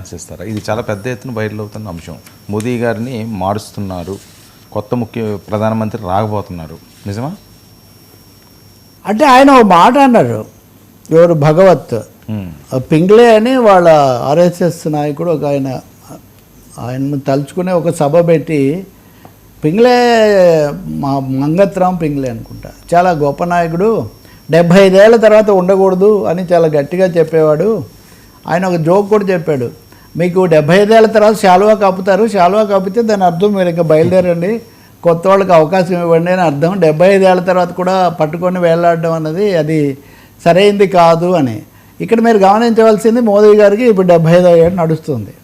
ఆశిస్తారా? ఇది చాలా పెద్ద ఎత్తున వైరల్ అవుతున్న అంశం. మోదీ గారిని మారుస్తున్నారు, కొత్త ప్రధానమంత్రి రాకపోతున్నారు, నిజమా? అంటే ఆయన ఒక మాట అన్నారు, ఎవరు భగవత్ పింగ్లే అని వాళ్ళ ఆర్ఎస్ఎస్ నాయకుడు ఒక ఆయన్ను తలుచుకునే ఒక సభ పెట్టి, పింగ్లే మంగత్రాం పింగ్లే అనుకుంటా, చాలా గొప్ప నాయకుడు, 75 ఏళ్ల తర్వాత ఉండకూడదు అని చాలా గట్టిగా చెప్పేవాడు. ఆయన ఒక జోక్ కూడా చెప్పాడు, మీకు 75 ఏళ్ల తర్వాత శాలువా కప్పుతారు, శాలువా కప్పితే దాని అర్థం మీరు ఇంకా బయలుదేరండి, కొత్త వాళ్ళకి అవకాశం ఇవ్వండి అని అర్థం. 75 ఏళ్ల తర్వాత కూడా పట్టుకొని వేలాడడం అన్నది అది సరైంది కాదు అని. ఇక్కడ మీరు గమనించవలసింది, మోదీ గారికి ఇప్పుడు 75 ఏళ్ళు నడుస్తుంది.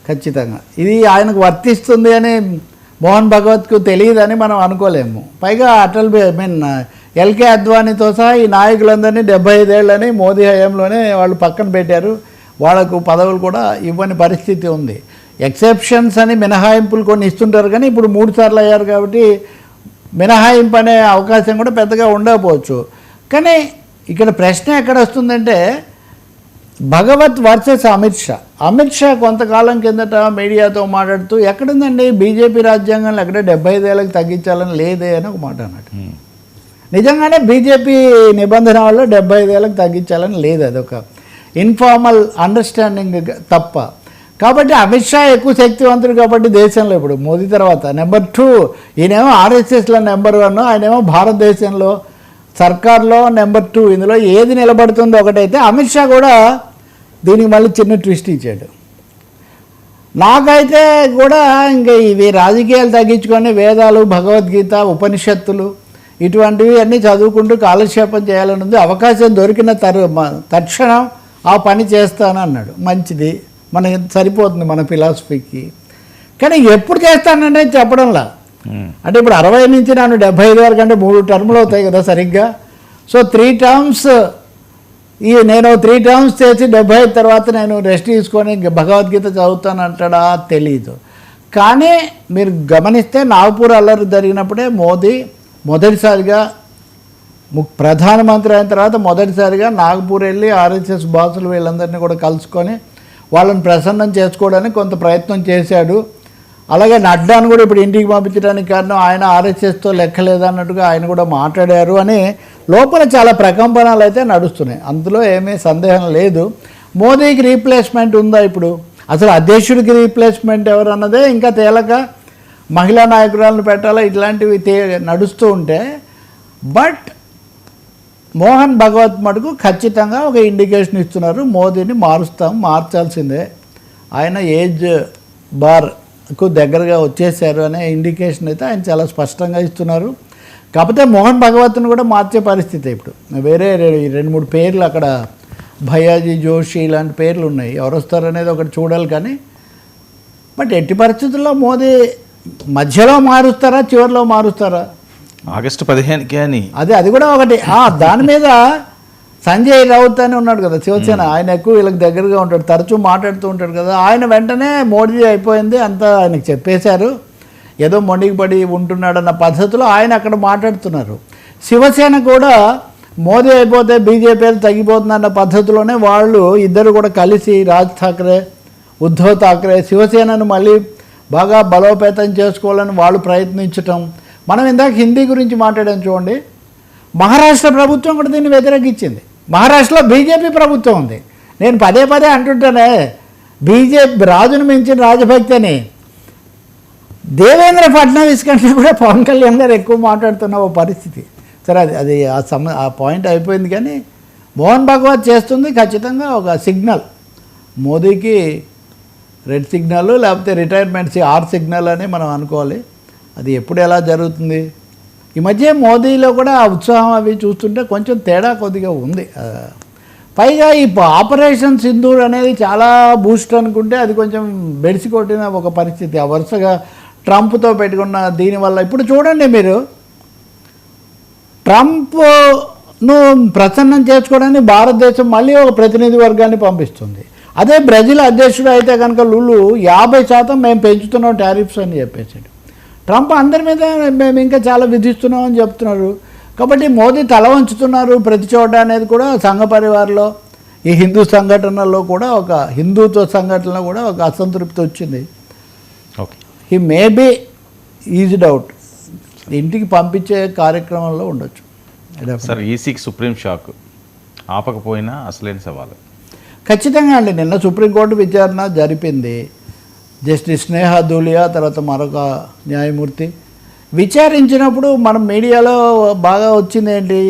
ఖచ్చితంగా ఇది ఆయనకు వర్తిస్తుంది అని మోహన్ భగవత్కు తెలియదని మనం అనుకోలేము. పైగా ఎల్కే అద్వానీతో సహా ఈ నాయకులందరినీ 75 ఏళ్ళని మోదీ హయాంలోనే వాళ్ళు పక్కన పెట్టారు. వాళ్లకు పదవులు కూడా ఇవ్వని పరిస్థితి ఉంది. ఎక్సెప్షన్స్ అని మినహాయింపులు కొన్ని ఇస్తుంటారు, కానీ ఇప్పుడు 3 సార్లు అయ్యారు కాబట్టి మినహాయింపు అనే అవకాశం కూడా పెద్దగా ఉండకపోవచ్చు. కానీ ఇక్కడ ప్రశ్న ఎక్కడ వస్తుందంటే, భగవత్ వర్సెస్ అమిత్ షా కొంతకాలం కిందట మీడియాతో మాట్లాడుతూ, ఎక్కడుందండి బీజేపీ రాజ్యాంగంలో ఎక్కడ 75 ఏళ్ళకి తగ్గించాలని లేదే అని ఒక మాట అన్నాడు. నిజంగానే బీజేపీ నిబంధన వల్ల 75 ఏళ్ళకి తగ్గించాలని లేదు, అదొక ఇన్ఫార్మల్ అండర్స్టాండింగ్ తప్ప. కాబట్టి అమిత్ షా ఎక్కువ శక్తివంతుడు కాబట్టి దేశంలో ఇప్పుడు మోదీ తర్వాత నెంబర్ 2, ఈయనేమో ఆర్ఎస్ఎస్లో నెంబర్ 1, ఆయనేమో భారతదేశంలో సర్కార్లో నెంబర్ 2. ఇందులో ఏది నిలబడుతుందో ఒకటైతే, అమిత్ షా కూడా దీనికి మళ్ళీ చిన్న ట్విస్ట్ ఇచ్చాడు. నాకైతే కూడా ఇంకా ఇవి రాజకీయాలు తగ్గించుకొని వేదాలు, భగవద్గీత, ఉపనిషత్తులు ఇటువంటివి అన్నీ చదువుకుంటూ కాలక్షేపం చేయాలని ఉంది. అవకాశం దొరికిన తక్షణం ఆ పని చేస్తాను అన్నాడు. మంచిది, మనకి సరిపోతుంది మన ఫిలాసఫీకి. కానీ ఎప్పుడు చేస్తానంటే చెప్పడంలా. అంటే ఇప్పుడు 60 నుంచి నన్ను 75 వరకు అంటే 3 టర్ములు అవుతాయి కదా సరిగ్గా. సో 3 టర్మ్స్ నేను 3 టర్మ్స్ చేసి 75 తర్వాత నేను రెస్ట్ తీసుకొని భగవద్గీత చదువుతాను అంటాడా తెలీదు. కానీ మీరు గమనిస్తే నాగపూర్ అల్లరి జరిగినప్పుడే మోదీ మొదటిసారిగా ప్రధానమంత్రి అయిన తర్వాత మొదటిసారిగా నాగపూర్ వెళ్ళి ఆర్ఎస్ఎస్ బాసులు వీళ్ళందరినీ కూడా కలుసుకొని వాళ్ళని ప్రసన్నం చేసుకోవడానికి కొంత ప్రయత్నం చేశాడు. అలాగే నడ్డాను కూడా ఇప్పుడు ఇంటికి పంపించడానికి కారణం ఆయన ఆర్ఎస్ఎస్తో లెక్కలేదన్నట్టుగా ఆయన కూడా మాట్లాడారు అని లోపల చాలా ప్రకంపనలు అయితే నడుస్తున్నాయి. అందులో ఏమీ సందేహం లేదు. మోదీకి రీప్లేస్మెంట్ ఉందా ఇప్పుడు? అసలు అధ్యక్షుడికి రీప్లేస్మెంట్ ఎవరన్నదే ఇంకా తేలక, మహిళా నాయకురాలను పెట్టాలా, ఇట్లాంటివి నడుస్తూ ఉంటే. బట్ మోహన్ భగవత్ మటుకు ఖచ్చితంగా ఒక ఇండికేషన్ ఇస్తున్నారు, మోదీని మార్చాల్సిందే, ఆయన ఏజ్ బార్కు దగ్గరగా వచ్చేసారు అనే ఇండికేషన్ అయితే ఆయన చాలా స్పష్టంగా ఇస్తున్నారు. కాకపోతే మోహన్ భగవత్ను కూడా మార్చే పరిస్థితి ఇప్పుడు. వేరే 2-3 పేర్లు అక్కడ, భయాజీ జోషి ఇలాంటి పేర్లు ఉన్నాయి, ఎవరు వస్తారనేది ఒకటి చూడాలి. కానీ బట్ ఎట్టి పరిస్థితుల్లో మోదీ మధ్యలో మారుస్తారా, చివరిలో మారుస్తారా? ఆగస్టు 15కి అని అది కూడా ఒకటి. దాని మీద సంజయ్ రౌత్ అని ఉన్నాడు కదా శివసేన, ఆయన ఎక్కువ వీళ్ళకి దగ్గరగా ఉంటాడు, తరచూ మాట్లాడుతూ ఉంటాడు కదా. ఆయన వెంటనే మోడీ అయిపోయింది అంతా ఆయనకు చెప్పేశారు, ఏదో మొండికి పడి ఉంటున్నాడన్న పద్ధతిలో ఆయన అక్కడ మాట్లాడుతున్నారు. శివసేన కూడా మోదీ అయిపోతే బీజేపీ తగ్గిపోతుందన్న పద్ధతిలోనే వాళ్ళు ఇద్దరు కూడా కలిసి రాజ్ ఠాక్రే, ఉద్ధవ్ ఠాక్రే శివసేనను మళ్ళీ బాగా బలోపేతం చేసుకోవాలని వాళ్ళు ప్రయత్నించటం. మనం ఇందాక హిందీ గురించి మాట్లాడాం చూడండి, మహారాష్ట్ర ప్రభుత్వం కూడా దీన్ని వ్యతిరేకించింది. మహారాష్ట్రలో బీజేపీ ప్రభుత్వం ఉంది. నేను పదే అంటుంటానే, బీజేపీ రాజును మించిన రాజభక్తి అని. దేవేంద్ర ఫడ్నవీస్ కంటే కూడా పవన్ కళ్యాణ్ గారు ఎక్కువ మాట్లాడుతున్న ఓ పరిస్థితి. సరే అది ఆ పాయింట్ అయిపోయింది. కానీ మోహన్ భగవత్ చేస్తుంది ఖచ్చితంగా ఒక సిగ్నల్, మోదీకి రెడ్ సిగ్నల్ లేకపోతే రిటైర్మెంట్ ఆర్ సిగ్నల్ అని మనం అనుకోవాలి. అది ఎప్పుడు ఎలా జరుగుతుంది? ఈ మధ్య మోదీలో కూడా ఆ ఉత్సాహం అవి చూస్తుంటే కొంచెం తేడా కొద్దిగా ఉంది. పైగా ఈ ఆపరేషన్ సింధూర్ అనేది చాలా బూస్ట్ అనుకుంటే అది కొంచెం బెడిసి కొట్టిన ఒక పరిస్థితి. ఆ వరుసగా ట్రంప్తో పెట్టుకున్న దీనివల్ల ఇప్పుడు చూడండి మీరు, ట్రంప్ను ప్రసన్నం చేసుకోవడానికి భారతదేశం మళ్ళీ ఒక ప్రతినిధి వర్గాన్ని పంపిస్తుంది. అదే బ్రెజిల్ అధ్యక్షుడు అయితే కనుక లులు 50% మేము పెంచుతున్నాం టారిఫ్స్ అని చెప్పేసాడు. ట్రంప్ అందరి మీద మేము ఇంకా చాలా విధిస్తున్నామని చెప్తున్నారు. కాబట్టి మోదీ తల వంచుతున్నారు ప్రతి చోట అనేది కూడా సంఘ పరివార్లో ఈ హిందూ సంఘటనలో కూడా ఒక హిందుత్వ సంఘటనలో కూడా ఒక అసంతృప్తి వచ్చింది. Okay. He may be eased out, ఇంటికి పంపించే కార్యక్రమంలో ఉండొచ్చు. సార్, ఈసీకి సుప్రీం షాక్ ఆపకపోయినా అసలేని సవాలు. ఖచ్చితంగా అండి. నిన్న సుప్రీంకోర్టు విచారణ జరిపింది. జస్టిస్ స్నేహ ధూలియా తర్వాత మరొక న్యాయమూర్తి విచారించినప్పుడు మనం మీడియాలో బాగా వచ్చింది ఏంటి,